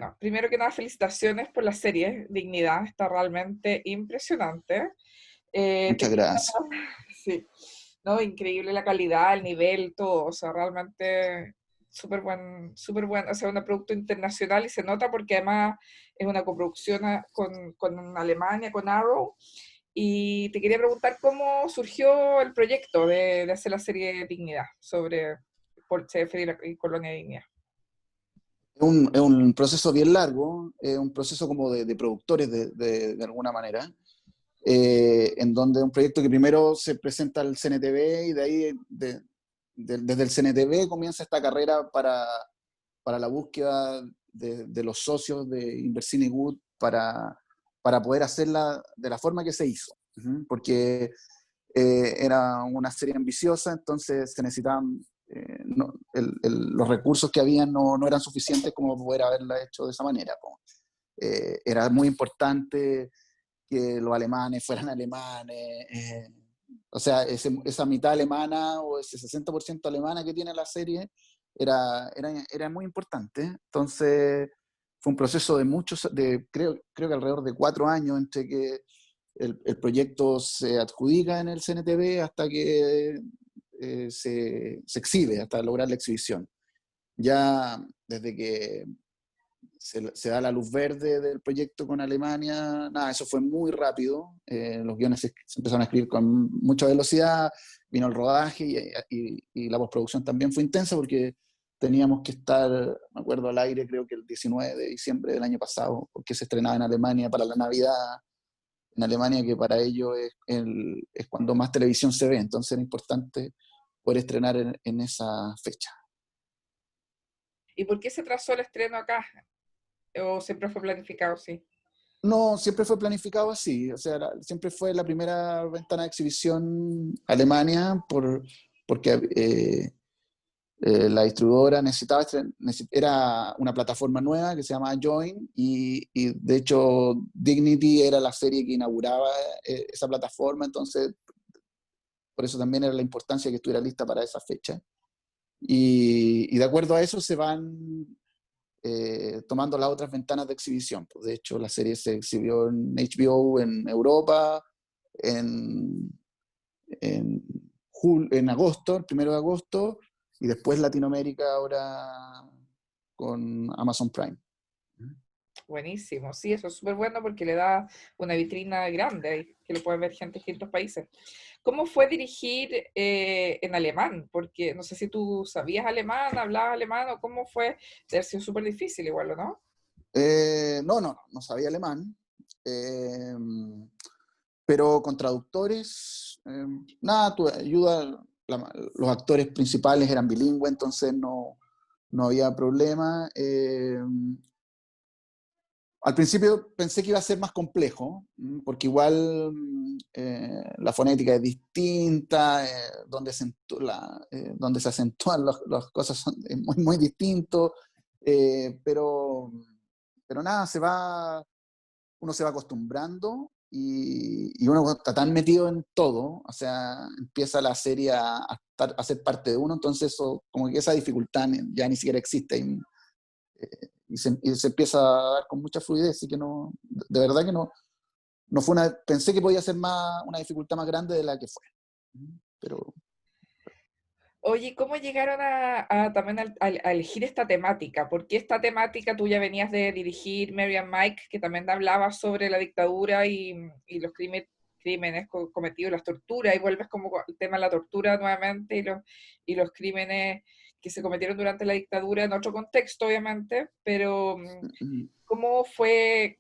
bueno, primero que nada, felicitaciones por la serie, Dignidad, está realmente impresionante. Te Muchas quería, gracias. sí, no, increíble la calidad, el nivel, todo, o sea, realmente súper buen, o sea, un producto internacional y se nota porque además es una coproducción con Alemania, con Arrow, y te quería preguntar cómo surgió el proyecto de hacer la serie Dignidad sobre Porche y Colonia Dignidad. Es un proceso bien largo, es un proceso como de productores de alguna manera, en donde un proyecto que primero se presenta al CNTV y de ahí, desde el CNTV comienza esta carrera para la búsqueda de los socios de Inversini Good para poder hacerla de la forma que se hizo. Porque era una serie ambiciosa, entonces se necesitaban, los recursos que habían no eran suficientes como poder haberla hecho de esa manera. Era muy importante que los alemanes fueran alemanes, o sea, esa mitad alemana o ese 60% alemana que tiene la serie era muy importante. Entonces fue un proceso de muchos, creo que alrededor de 4 años entre que el proyecto se adjudica en el CNTV hasta que se exhibe, hasta lograr la exhibición. Ya desde que se da la luz verde del proyecto con Alemania, nada, eso fue muy rápido, los guiones se empezaron a escribir con mucha velocidad, vino el rodaje y la postproducción también fue intensa porque teníamos que estar, me acuerdo, al aire creo que el 19 de diciembre del año pasado, porque se estrenaba en Alemania para la Navidad, en Alemania, que para ellos es cuando más televisión se ve, entonces era importante poder estrenar en esa fecha. ¿Y por qué se trazó el estreno acá? ¿O siempre fue planificado, sí? No, siempre fue planificado así, o sea, siempre fue la primera ventana de exhibición Alemania porque la distribuidora era una plataforma nueva que se llama Join y de hecho Dignity era la serie que inauguraba esa plataforma, entonces por eso también era la importancia que estuviera lista para esa fecha. Y de acuerdo a eso se van tomando las otras ventanas de exhibición. Pues de hecho, la serie se exhibió en HBO en Europa, en, en, en agosto, el 1 de agosto, y después Latinoamérica ahora con Amazon Prime. Buenísimo, sí, eso es súper bueno porque le da una vitrina grande ahí, que lo pueden ver gente de distintos países. ¿Cómo fue dirigir en alemán? Porque no sé si tú sabías alemán, hablabas alemán o cómo fue, debe haber sido súper difícil igual, ¿o no? No sabía alemán, eh, pero con traductores, nada, tuve ayuda, los actores principales eran bilingües, entonces no había problema. Al principio pensé que iba a ser más complejo, porque igual la fonética es distinta, donde se acentúan las cosas es muy distinto, pero nada, uno se va acostumbrando y uno está tan metido en todo, o sea, empieza la serie a ser parte de uno, entonces eso, como que esa dificultad ya ni siquiera existe. Y se empieza a dar con mucha fluidez, así que de verdad que no fue pensé que podía ser una dificultad más grande de la que fue. Pero Oye, ¿cómo llegaron también a elegir esta temática? Porque esta temática tú ya venías de dirigir Mary and Mike, que también hablaba sobre la dictadura y los crímenes cometidos, las torturas, y vuelves como el tema de la tortura nuevamente y los crímenes que se cometieron durante la dictadura en otro contexto, obviamente, pero ¿cómo fue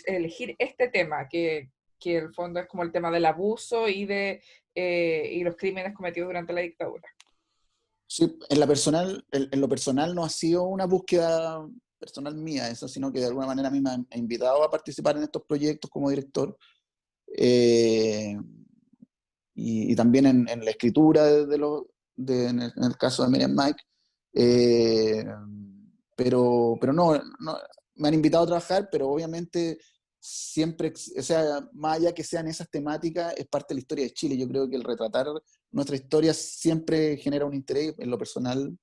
elegir este tema, que en el fondo es como el tema del abuso y los crímenes cometidos durante la dictadura? sí, en lo personal no ha sido una búsqueda personal mía eso, sino que de alguna manera a mí me han invitado a participar en estos proyectos como director. eh, y también en la escritura en el caso de Miriam Mike. eh, pero no, me han invitado a trabajar, pero obviamente siempre, o sea, más allá que sean esas temáticas, es parte de la historia de Chile. Yo creo que el retratar nuestra historia siempre genera un interés en lo personal.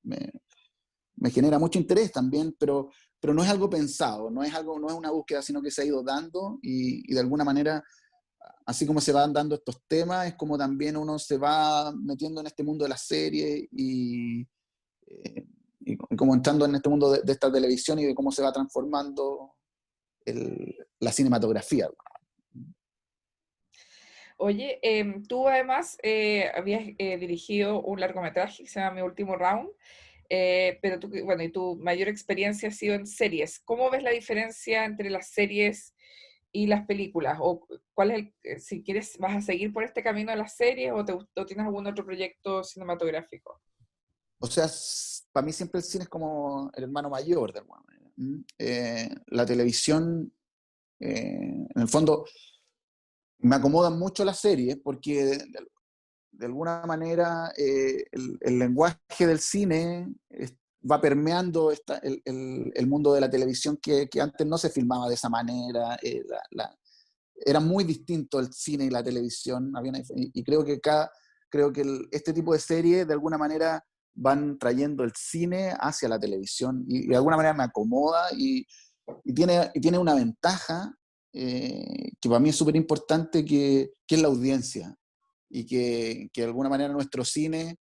Me, me genera mucho interés también, pero no es algo pensado, no es una búsqueda, sino que se ha ido dando y de alguna manera, así como se van dando estos temas, es como también uno se va metiendo en este mundo de las series eh, y como entrando en este mundo de esta televisión y de cómo se va transformando la cinematografía. Oye, tú además habías dirigido un largometraje que se llama Mi Último Round, pero tú, bueno, y tu mayor experiencia ha sido en series. ¿Cómo ves la diferencia entre las series y las películas? ¿O cuál es si quieres, vas a seguir por este camino de las series o tienes algún otro proyecto cinematográfico? O sea, para mí siempre el cine es como el hermano mayor, de alguna manera. La televisión, en el fondo, me acomodan mucho las series porque de alguna manera el lenguaje del cine va permeando el mundo de la televisión que antes no se filmaba de esa manera. Era muy distinto el cine y la televisión. Y creo que este tipo de series de alguna manera van trayendo el cine hacia la televisión y de alguna manera me acomoda y tiene una ventaja que para mí es súper importante, que es la audiencia y que de alguna manera nuestro cine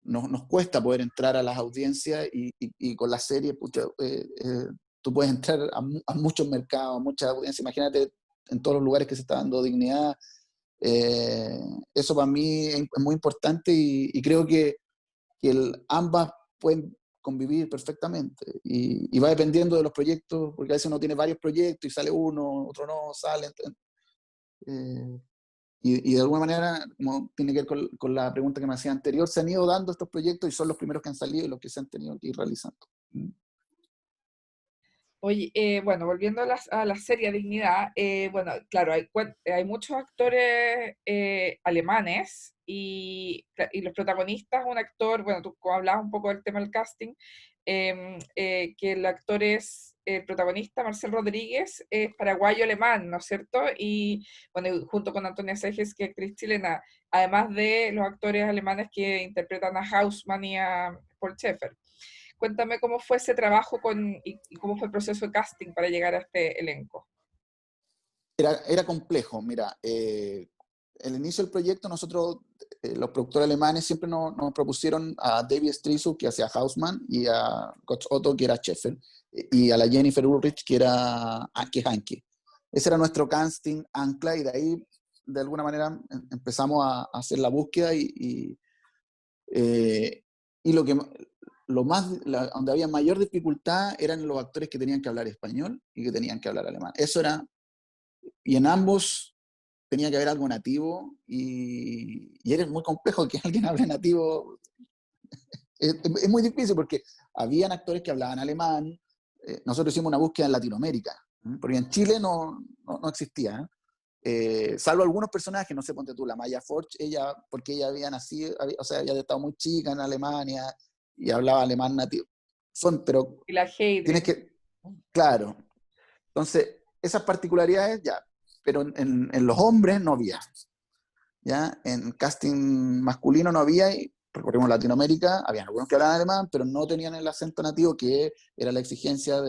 nos cuesta poder entrar a las audiencias y con las series pucha, tú puedes entrar a muchos mercados, a muchas audiencias. Imagínate en todos los lugares que se está dando dignidad. Eh, Eso para mí es muy importante y creo que ambas pueden convivir perfectamente y va dependiendo de los proyectos, porque a veces uno tiene varios proyectos y sale uno, otro no sale. Eh, y de alguna manera, como tiene que ver con la pregunta que me hacía anterior, se han ido dando estos proyectos y son los primeros que han salido y los que se han tenido que ir realizando. Oye, bueno, volviendo a la serie Dignidad, bueno, claro, hay muchos actores alemanes y los protagonistas, un actor, bueno, tú como hablabas un poco del tema del casting, que el actor es el protagonista, Marcel Rodríguez, es paraguayo-alemán, ¿no es cierto? Y bueno, y junto con Antonia Seges, que es actriz chilena, además de los actores alemanes que interpretan a Hausmann y a Paul Schaeffer. Cuéntame cómo fue ese trabajo y cómo fue el proceso de casting para llegar a este elenco. Era complejo, mira, el inicio del proyecto nosotros, los productores alemanes siempre nos propusieron a David Strizuk, que hacía Hausmann, y a Götz Otto, que era Scheffel, y a la Jennifer Ulrich, que era Anke Hanke. Ese era nuestro casting ancla y de ahí de alguna manera empezamos a hacer la búsqueda eh, y donde había mayor dificultad eran los actores que tenían que hablar español y que tenían que hablar alemán. Eso era, y en ambos tenía que haber algo nativo y era muy complejo que alguien hable nativo. Es muy difícil porque habían actores que hablaban alemán. Nosotros hicimos una búsqueda en Latinoamérica, porque en Chile no existía. Salvo algunos personajes, no sé, ponte tú, la Maya Forch, ella, porque ella había nacido, o sea, había estado muy chica en Alemania y hablaba alemán nativo. Pero Y la tienes Heidi. que, claro, entonces, esas particularidades ya, pero en los hombres no había, ¿ya? En casting masculino no había, y recorrimos Latinoamérica, habían algunos que hablaban alemán, pero no tenían el acento nativo, que era la exigencia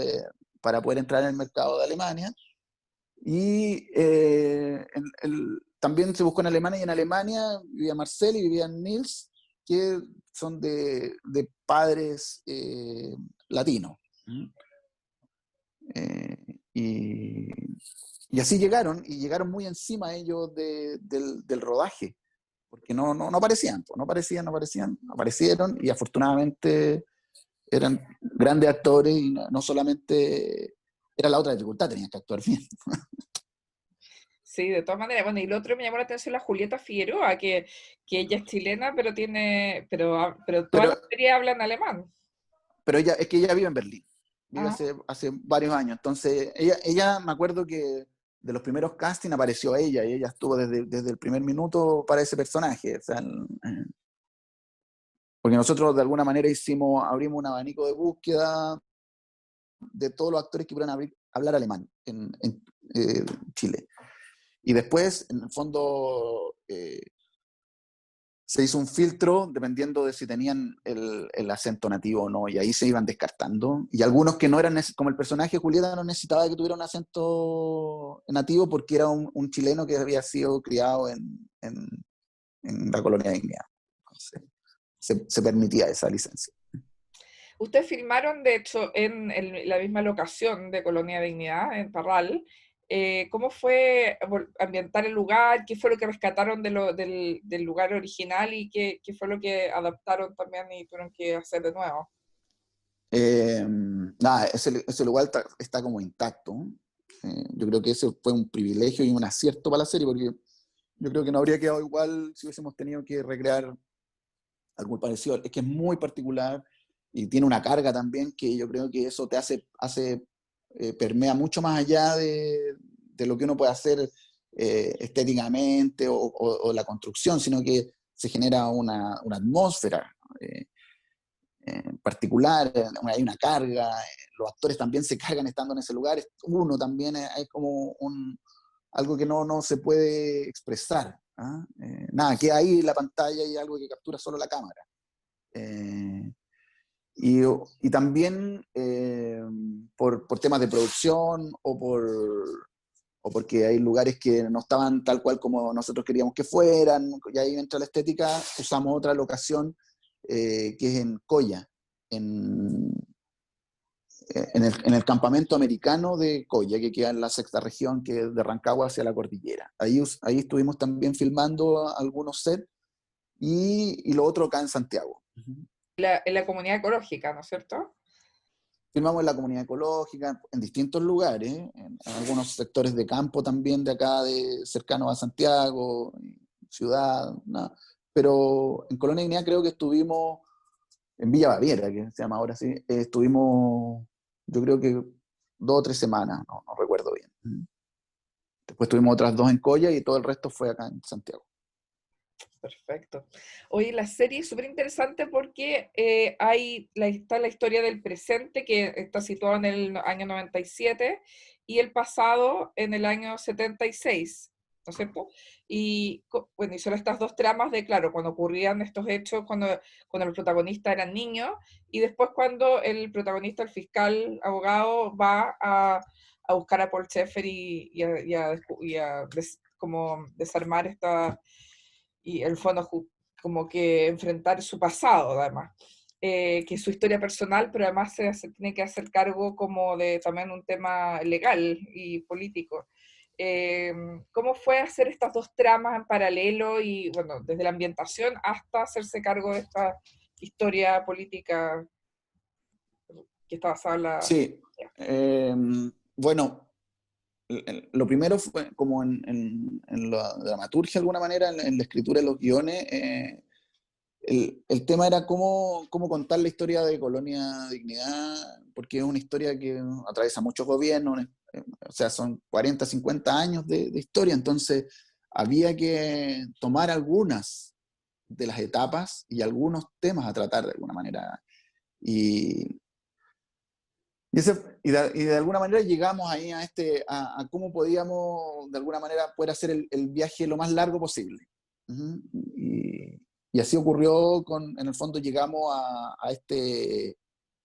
para poder entrar en el mercado de Alemania. Y también se buscó en Alemania, y en Alemania vivía Marcel y vivía Nils, que son de padres latinos. Eh, y, y así llegaron, y llegaron muy encima ellos del rodaje, porque no aparecían, pues, no aparecían, aparecieron y afortunadamente eran grandes actores y no solamente era la otra dificultad, tenían que actuar bien. Sí, de todas maneras. Bueno, y lo otro me llamó la atención la Julieta Figueroa, que ella es chilena, pero toda Pero, la serie habla en alemán. pero ella, es que ella vive en Berlín, vive Ah, hace varios años, entonces ella me acuerdo que de los primeros castings apareció ella y ella estuvo desde el primer minuto para ese personaje. O sea, porque nosotros de alguna manera abrimos un abanico de búsqueda de todos los actores que pudieran hablar alemán en Chile. Y después, en el fondo, se hizo un filtro dependiendo de si tenían el acento nativo o no, y ahí se iban descartando. Y algunos que no eran, como el personaje Julieta no necesitaba que tuviera un acento nativo porque era un chileno que había sido criado en la colonia de Guinea. Entonces, se permitía esa licencia. Ustedes filmaron, de hecho, en la misma locación de Colonia Dignidad, en Parral. ¿Cómo fue ambientar el lugar? ¿Qué fue lo que rescataron del lugar original y qué fue lo que adaptaron también y tuvieron que hacer de nuevo? Nada, ese lugar está como intacto. Yo creo que ese fue un privilegio y un acierto para la serie, porque yo creo que no habría quedado igual si hubiésemos tenido que recrear algo parecido. Es que es muy particular y tiene una carga también que yo creo que eso te permea mucho más allá de lo que uno puede hacer estéticamente o la construcción, sino que se genera una atmósfera particular, hay una carga, los actores también se cargan estando en ese lugar, uno también hay como algo que no se puede expresar. ¿Ah? Nada, queda ahí en la pantalla y algo que captura solo la cámara. Eh, y también por temas de producción o porque hay lugares que no estaban tal cual como nosotros queríamos que fueran, y ahí entra la estética, usamos otra locación que es en Coya, en, en el campamento americano de Coya, que queda en la sexta región, que es de Rancagua hacia la cordillera. Ahí estuvimos también filmando algunos sets y lo otro acá en Santiago. En la comunidad ecológica, ¿no es cierto? Filmamos en la comunidad ecológica, en distintos lugares, en algunos sectores de campo también de acá, cercanos a Santiago, ciudad, nada. Pero en Colonia Guinea creo que estuvimos, en Villa Baviera, que se llama ahora así, estuvimos, yo creo que 2 o 3 semanas, no recuerdo bien. Después tuvimos otras 2 en Coya y todo el resto fue acá en Santiago. Perfecto. Oye, la serie es súper interesante porque está la historia del presente que está situado en el año 97 y el pasado en el año 76, ¿no es cierto? Y bueno, y son estas dos tramas de, claro, cuando ocurrían estos hechos, cuando los protagonistas eran niños y después cuando el protagonista, el fiscal, abogado, va a buscar a Paul Schaeffer como desarmar esta y el fondo como que enfrentar su pasado además, que es su historia personal, pero además tiene que hacer cargo como de también un tema legal y político. ¿Cómo fue hacer estas dos tramas en paralelo y, bueno, desde la ambientación hasta hacerse cargo de esta historia política que está basada en la... Sí, eh, bueno, lo primero fue como en la dramaturgia de alguna manera, en la escritura de los guiones, el tema era cómo contar la historia de Colonia Dignidad, porque es una historia que atraviesa muchos gobiernos, o sea, son 40, 50 años de historia, entonces había que tomar algunas de las etapas y algunos temas a tratar de alguna manera. Y, y de alguna manera llegamos ahí a cómo podíamos de alguna manera poder hacer el viaje lo más largo posible. Ujú. Y así ocurrió, en el fondo llegamos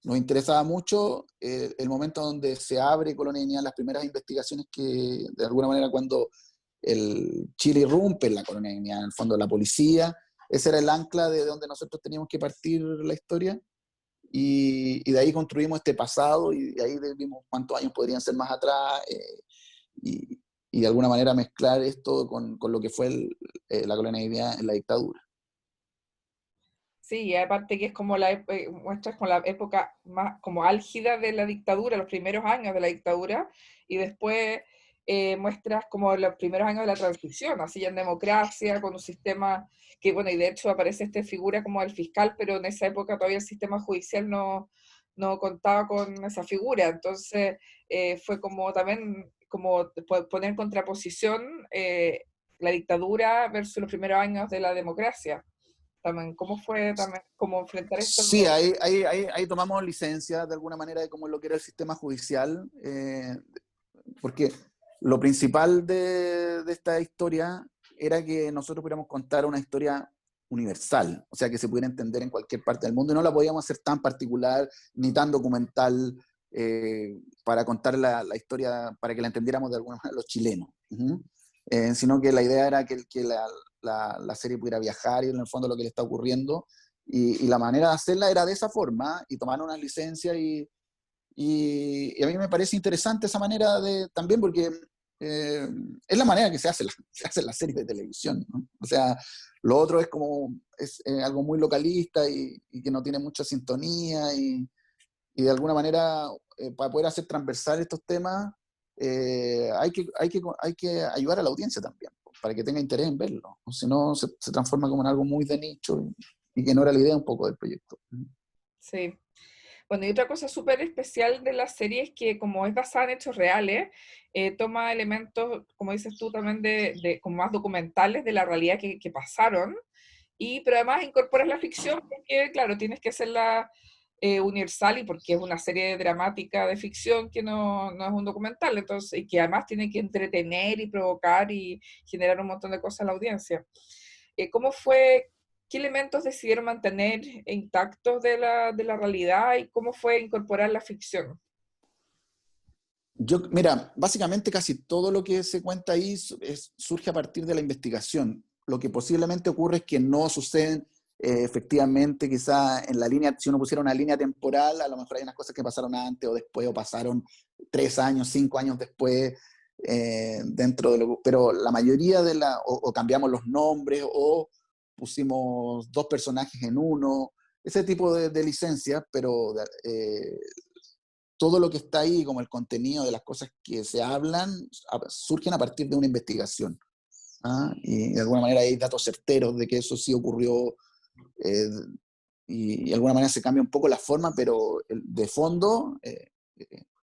nos interesaba mucho el momento donde se abre Colonia Guinea, las primeras investigaciones que de alguna manera cuando el Chile irrumpe en la Colonia Guinea, en el fondo la policía, ese era el ancla de donde nosotros teníamos que partir la historia. Y de ahí construimos este pasado y de ahí vimos cuántos años podrían ser más atrás y, y de alguna manera mezclar esto con lo que fue la colonialidad en la dictadura. Sí, y aparte que es como muestras con la época más como álgida de la dictadura, los primeros años de la dictadura, y después muestras como los primeros años de la transición, así ya en democracia, con un sistema que, bueno, y de hecho aparece esta figura como el fiscal, pero en esa época todavía el sistema judicial no contaba con esa figura, entonces fue como también como poner en contraposición la dictadura versus los primeros años de la democracia también. ¿Cómo fue también, cómo enfrentar esto? Sí, ahí tomamos licencia de alguna manera de cómo es lo que era el sistema judicial, porque lo principal de esta historia era que nosotros pudiéramos contar una historia universal, o sea, que se pudiera entender en cualquier parte del mundo, y no la podíamos hacer tan particular ni tan documental para contar la historia, para que la entendiéramos de alguna manera los chilenos. Sino que la idea era que la serie pudiera viajar y en el fondo lo que le está ocurriendo, y la manera de hacerla era de esa forma, y tomar unas licencias, y a mí me parece interesante esa manera también porque es la manera que se hace la serie de televisión, ¿no? O sea, lo otro es como algo muy localista y que no tiene mucha sintonía, y de alguna manera para poder hacer transversal estos temas hay que ayudar a la audiencia también, para que tenga interés en verlo, o si no se transforma como en algo muy de nicho, y que no era la idea un poco del proyecto. Sí. Bueno, y otra cosa súper especial de la serie es que como es basada en hechos reales, toma elementos, como dices tú, también como más documentales de la realidad que pasaron, pero además incorporas la ficción porque, claro, tienes que hacerla universal y porque es una serie dramática de ficción que no es un documental, entonces, y que además tiene que entretener y provocar y generar un montón de cosas a la audiencia. ¿Cómo fue? ¿Qué elementos decidieron mantener intactos de la realidad y cómo fue incorporar la ficción? Mira, básicamente casi todo lo que se cuenta ahí surge a partir de la investigación. Lo que posiblemente ocurre es que no suceden efectivamente, quizá en la línea, si uno pusiera una línea temporal, a lo mejor hay unas cosas que pasaron antes o después, o pasaron 3 años, 5 años después, pero la mayoría o cambiamos los nombres, o pusimos dos personajes en uno, ese tipo de licencias, pero todo lo que está ahí, como el contenido de las cosas que se hablan, surgen a partir de una investigación. ¿Ah? Y de alguna manera hay datos certeros de que eso sí ocurrió, eh, y de alguna manera se cambia un poco la forma, pero de fondo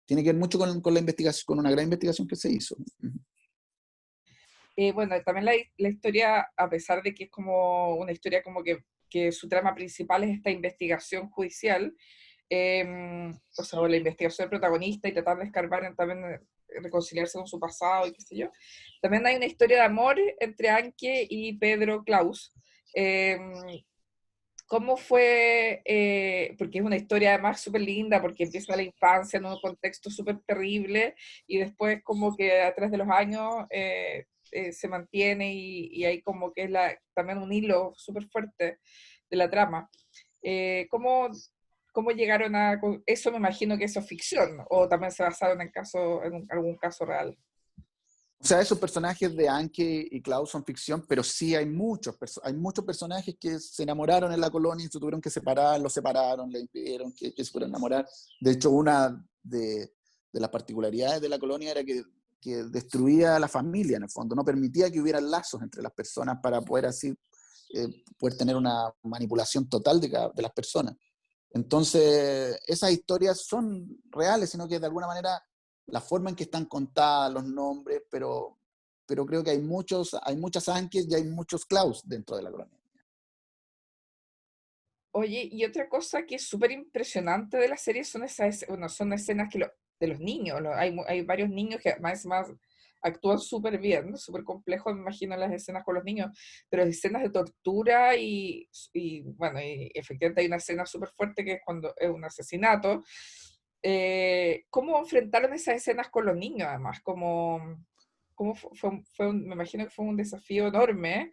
tiene que ver mucho con la investigación, con una gran investigación que se hizo. Bueno, también la historia, a pesar de que es como una historia como que su trama principal es esta investigación judicial, o sea, o la investigación del protagonista y tratar de escarbar también reconciliarse con su pasado y qué sé yo. También hay una historia de amor entre Anke y Pedro Klaus. ¿Cómo fue? Porque es una historia además súper linda, porque empieza la infancia en un contexto súper terrible y después como que a través de los años se mantiene y hay como que es también un hilo súper fuerte de la trama. ¿Cómo llegaron eso? Me imagino que eso es ficción, o también se basaron en algún caso real. O sea, esos personajes de Anke y Klaus son ficción, pero sí hay muchos personajes que se enamoraron en la colonia y se tuvieron que separar, los separaron, le impidieron que se fueran a enamorar. De hecho, una de las particularidades de la colonia era que destruía a la familia, en el fondo, no permitía que hubiera lazos entre las personas para poder así poder tener una manipulación total de las personas. Entonces, esas historias son reales, sino que de alguna manera la forma en que están contadas, los nombres, pero creo que hay muchas Ankes y hay muchos Klaus dentro de la colonia. Oye, y otra cosa que es súper impresionante de la serie son bueno, son escenas de los niños. Hay varios niños que más actúan súper bien, súper complejo, me imagino las escenas con los niños, pero escenas de tortura bueno, y efectivamente hay una escena súper fuerte que es cuando es un asesinato. ¿Cómo enfrentaron esas escenas con los niños, además? ¿Cómo me imagino que fue un desafío enorme.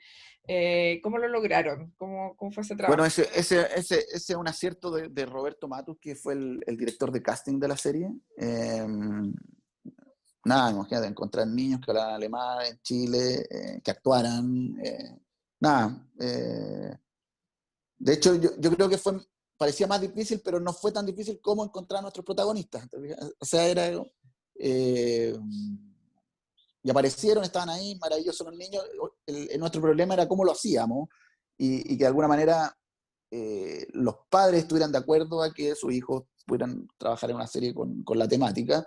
¿Cómo lo lograron? ¿Cómo fue ese Bueno, trabajo? ese es un acierto de Roberto Matus, que fue el director de casting de la serie. Nada, imagínate, encontrar niños que hablaran alemán en Chile, que actuaran. Nada. De hecho, yo creo que parecía más difícil, pero no fue tan difícil como encontrar a nuestros protagonistas. O sea, eh, y aparecieron, estaban ahí, maravillosos los niños. Nuestro problema era cómo lo hacíamos, y que de alguna manera los padres estuvieran de acuerdo a que sus hijos pudieran trabajar en una serie con la temática.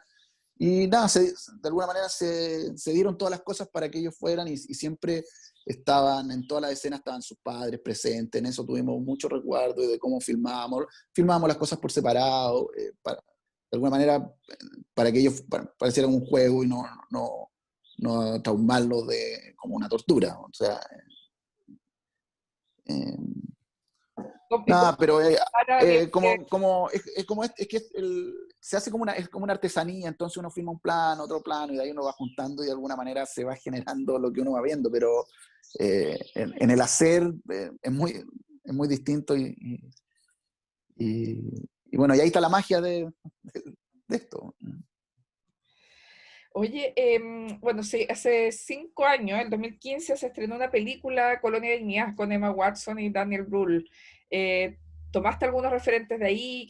Y nada, de alguna manera se dieron todas las cosas para que ellos fueran, y siempre estaban, en todas las escenas estaban sus padres presentes. En eso tuvimos mucho recuerdo de cómo filmábamos las cosas por separado, de alguna manera, para que ellos parecieran un juego y no traumarlos como una tortura. O sea, Eh, ¿Y cómo Nada, pero para es que se hace como es como una artesanía, entonces uno firma un plano, otro plano, y de ahí uno va juntando y de alguna manera se va generando lo que uno va viendo, pero en el hacer es muy distinto y bueno, y ahí está la magia de esto. Oye, bueno, sí, hace 5 años, en 2015, se estrenó una película, Colonia de Dignidad, con Emma Watson y Daniel Brühl. Eh, ¿Tomaste algunos referentes de ahí?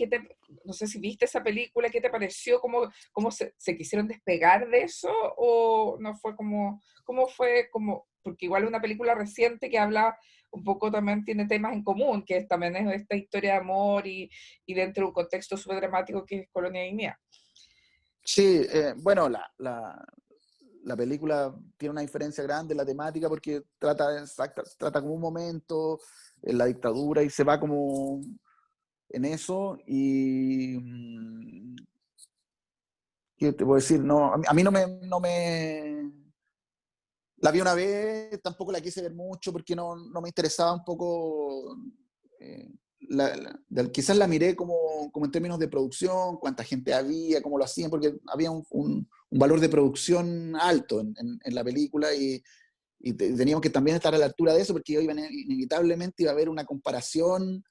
No sé si viste esa película, ¿qué te pareció? ¿Cómo se quisieron despegar de eso? ¿O no fue cómo fue como, porque igual es una película reciente que habla un poco, también tiene temas en común, que también es esta historia de amor y dentro de un contexto súper dramático que es Colonia de Dignidad? Sí, bueno, la película tiene una diferencia grande en la temática porque trata como un momento en la dictadura y se va como en eso y ¿qué te puedo decir? No, a mí no me la vi una vez, tampoco la quise ver mucho porque no me interesaba un poco. eh, Quizás la miré como en términos de producción, cuánta gente había, cómo lo hacían, porque había un valor de producción alto en la película y teníamos que también estar a la altura de eso porque inevitablemente iba a haber una comparación.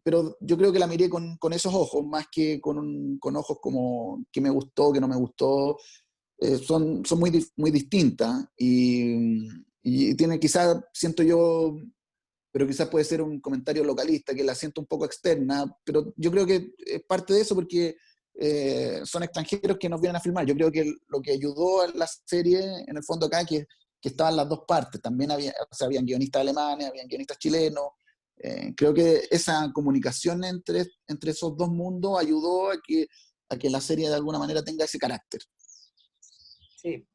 Pero yo creo que la miré con esos ojos, más que con ojos como que me gustó, que no me gustó. Son muy distintas y tiene quizás, siento yo, pero quizás puede ser un comentario localista, que la siento un poco externa, pero yo creo que es parte de eso porque son extranjeros que nos vienen a filmar. Yo creo que lo que ayudó a la serie, en el fondo acá, que estaban las dos partes. También había, o sea, habían guionistas alemanes, habían guionistas chilenos. Creo que esa comunicación entre esos dos mundos ayudó a que la serie de alguna manera tenga ese carácter. Sí.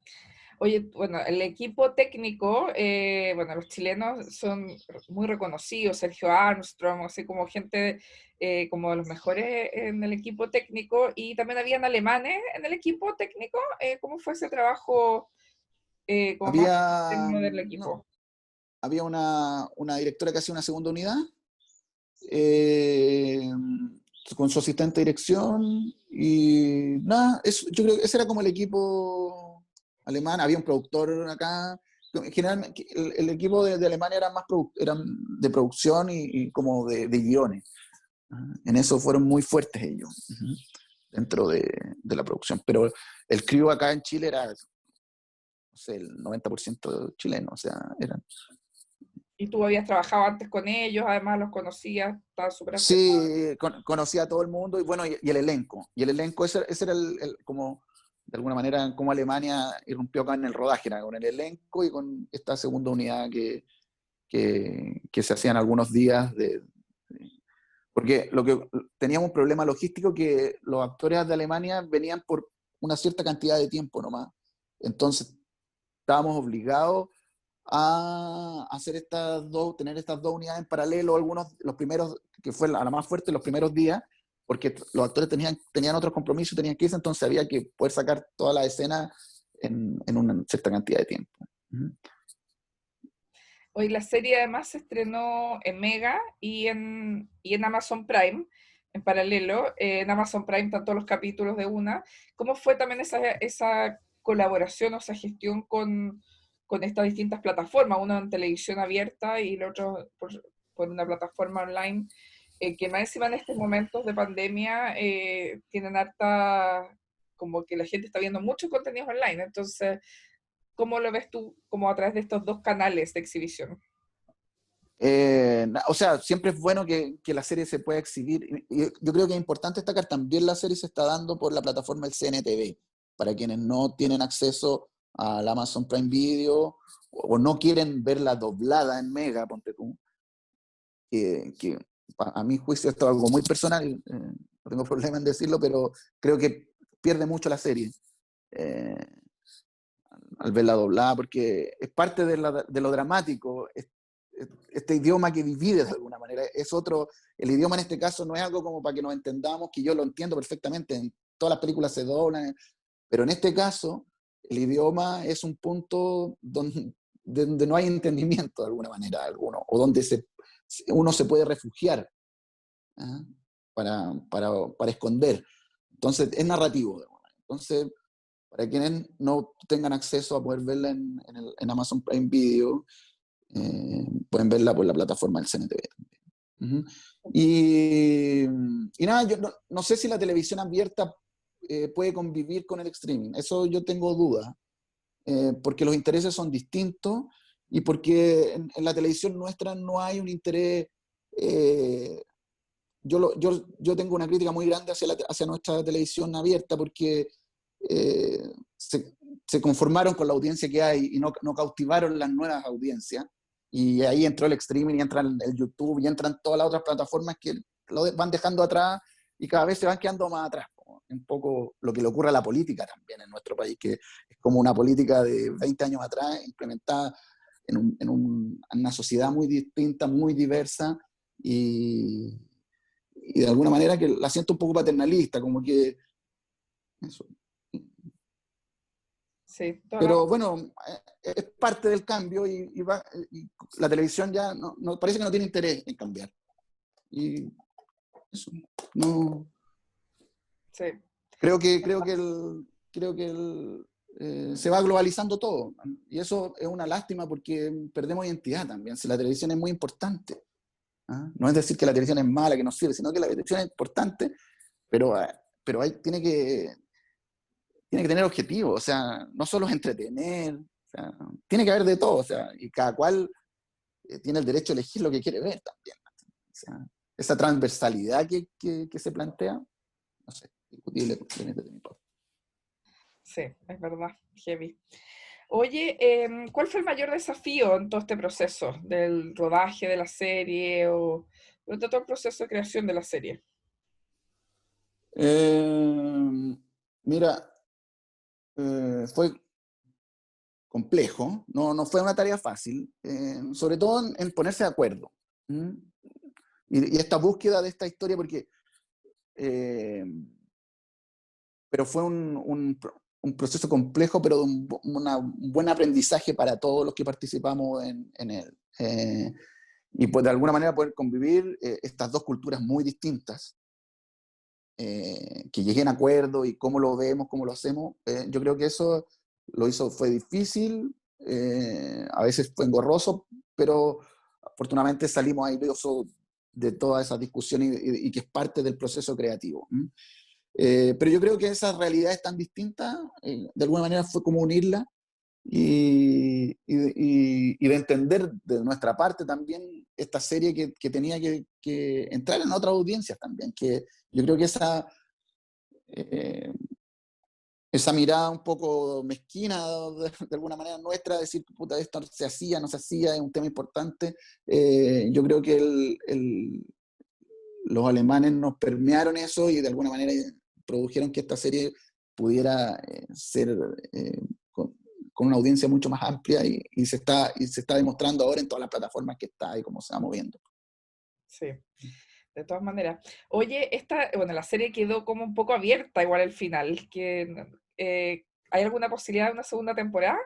Oye, bueno, el equipo técnico, bueno, los chilenos son muy reconocidos, Sergio Armstrong, así como gente como de los mejores en el equipo técnico, y también habían alemanes en el equipo técnico. ¿Cómo fue ese trabajo como más Había, interno del no, equipo? había una directora que hacía una segunda unidad, eh, con su asistente de dirección, y nada, yo creo que ese era como el equipo alemán. Había un productor acá. Generalmente el equipo de Alemania era eran de producción y como de guiones. En eso fueron muy fuertes ellos, dentro de la producción. Pero el crew acá en Chile era, no sé, el 90% chileno, o sea, eran. Y tú habías trabajado antes con ellos, además los conocías, estabas súper acercado. Sí, conocía a todo el mundo y bueno, y el elenco. Y el elenco, ese era como, de alguna manera, como Alemania irrumpió acá en el rodaje, era con el elenco y con esta segunda unidad que se hacían algunos días porque teníamos un problema logístico que los actores de Alemania venían por una cierta cantidad de tiempo nomás. Entonces estábamos obligados a hacer tener estas dos unidades en paralelo, los primeros, que fue la más fuerte, los primeros días, porque los actores tenían otros compromisos, tenían que irse, entonces había que poder sacar toda la escena en una cierta cantidad de tiempo. Hoy la serie además se estrenó en Mega y en Amazon Prime, en paralelo. En Amazon Prime están todos los capítulos de una. ¿Cómo fue también esa colaboración o esa gestión con estas distintas plataformas? Una en televisión abierta y el otro por una plataforma online, que más encima en estos momentos de pandemia tienen harta, como que la gente está viendo muchos contenidos online. Entonces, ¿cómo lo ves tú como a través de estos dos canales de exhibición? O sea, siempre es bueno que la serie se pueda exhibir. Y yo creo que es importante destacar, también la serie se está dando por la plataforma del CNTV, para quienes no tienen acceso al Amazon Prime Video o no quieren verla doblada en Mega, ponte tú, que a mi juicio esto es algo muy personal, no tengo problema en decirlo, pero creo que pierde mucho la serie eh, al verla doblada, porque es parte de lo dramático. Este idioma que divide de alguna manera, es otro. El idioma en este caso no es algo como para que nos entendamos, que yo lo entiendo perfectamente, en todas las películas se doblan, pero en este caso el idioma es un punto donde no hay entendimiento de alguna manera, o donde uno se puede refugiar, ¿ah? para esconder. Entonces, es narrativo. Entonces, para quienes no tengan acceso a poder verla en Amazon Prime Video, pueden verla por la plataforma del CNTV también. Uh-huh. Y nada, yo no sé si la televisión abierta puede convivir con el streaming. Eso yo tengo dudas, porque los intereses son distintos y porque en la televisión nuestra no hay un interés. Yo tengo una crítica muy grande hacia nuestra televisión abierta porque eh, se conformaron con la audiencia que hay y no cautivaron las nuevas audiencias. Y ahí entró el streaming y entra el YouTube y entran todas las otras plataformas que lo van dejando atrás y cada vez se van quedando más atrás. Un poco lo que le ocurre a la política también en nuestro país, que es como una política de 20 años atrás implementada en una sociedad muy distinta, muy diversa y de alguna manera que la siento un poco paternalista, como que eso. Sí, toda la Pero razón. bueno, es parte del cambio y la televisión ya parece que no tiene interés en cambiar. Y eso, no, Sí, creo que se va globalizando todo. Y eso es una lástima porque perdemos identidad también. Si la televisión es muy importante. ¿Ah? No es decir que la televisión es mala, que no sirve, sino que la televisión es importante, pero tiene que tener objetivos, o sea, no solo es entretener, o sea, tiene que haber de todo, o sea, y cada cual tiene el derecho a elegir lo que quiere ver también. O sea, esa transversalidad que se plantea, no sé, discutible desde mi parte. sí, es verdad, heavy. Oye, ¿cuál fue el mayor desafío en todo este proceso del rodaje de la serie o durante todo el proceso de creación de la serie? Eh, Mira, fue complejo, no fue una tarea fácil, sobre todo en ponerse de acuerdo. ¿Mm? Y esta búsqueda de esta historia, porque eh, pero fue un proceso complejo, pero de un buen aprendizaje para todos los que participamos en él. Y pues de alguna manera poder convivir estas dos culturas muy distintas, que lleguen a acuerdo y cómo lo vemos, cómo lo hacemos, yo creo que eso fue difícil, a veces fue engorroso, pero afortunadamente salimos airosos de toda esa discusión y que es parte del proceso creativo. Pero yo creo que esas realidades tan distintas, de alguna manera fue como unirlas y de entender de nuestra parte también esta serie que tenía que entrar en otras audiencias también, que yo creo que eh, esa mirada un poco mezquina de alguna manera nuestra, decir, puta, esto se hacía, no se hacía, es un tema importante, yo creo que los alemanes nos permearon eso y de alguna manera produjeron que esta serie pudiera ser eh, con, con, una audiencia mucho más amplia y se está demostrando ahora en todas las plataformas que está y cómo se va moviendo. Sí, de todas maneras. Oye, bueno, la serie quedó como un poco abierta igual al final, ¿hay alguna posibilidad de una segunda temporada?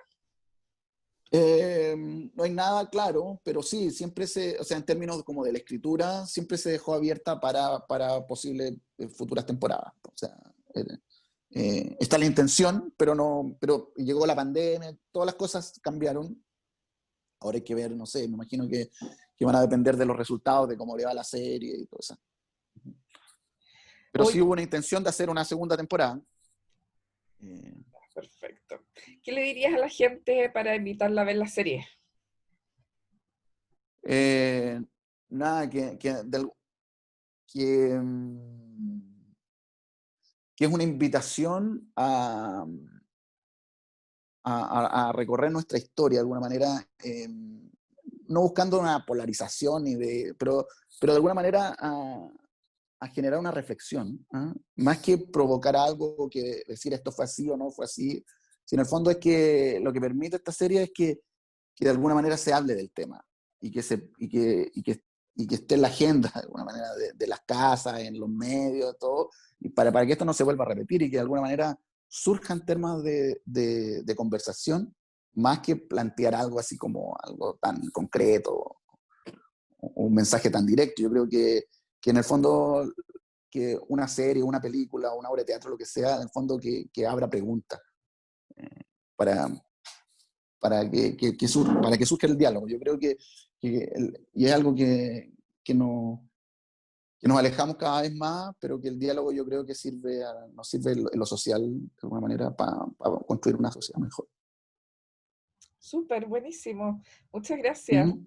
No hay nada claro, pero sí, o sea, en términos como de la escritura, siempre se dejó abierta para posibles futuras temporadas. O sea, eh, está la intención, pero llegó la pandemia, todas las cosas cambiaron. Ahora hay que ver, no sé, me imagino que van a depender de los resultados, de cómo le va la serie y todo eso. Pero sí Oye, hubo una intención de hacer una segunda temporada. Eh, perfecto. ¿Qué le dirías a la gente para invitarla a ver la serie? eh, Nada, que, que es una invitación a recorrer nuestra historia de alguna manera, no buscando una polarización, pero de alguna manera a generar una reflexión, ¿ah? Más que provocar algo, que decir esto fue así o no fue así, sino en el fondo es que lo que permite esta serie es que de alguna manera se hable del tema y que esté en la agenda de alguna manera de las casas, en los medios, todo, y para que esto no se vuelva a repetir y que de alguna manera surjan temas de conversación más que plantear algo así como algo tan concreto, un mensaje tan directo. Yo creo que en el fondo que una serie, una película, una obra de teatro, lo que sea, en el fondo que abra preguntas para, para que surja el diálogo. Yo creo y es algo que, no, que nos alejamos cada vez más, pero que el diálogo yo creo que nos sirve en lo social de alguna manera para construir una sociedad mejor. Súper, buenísimo. Muchas gracias. Ujú.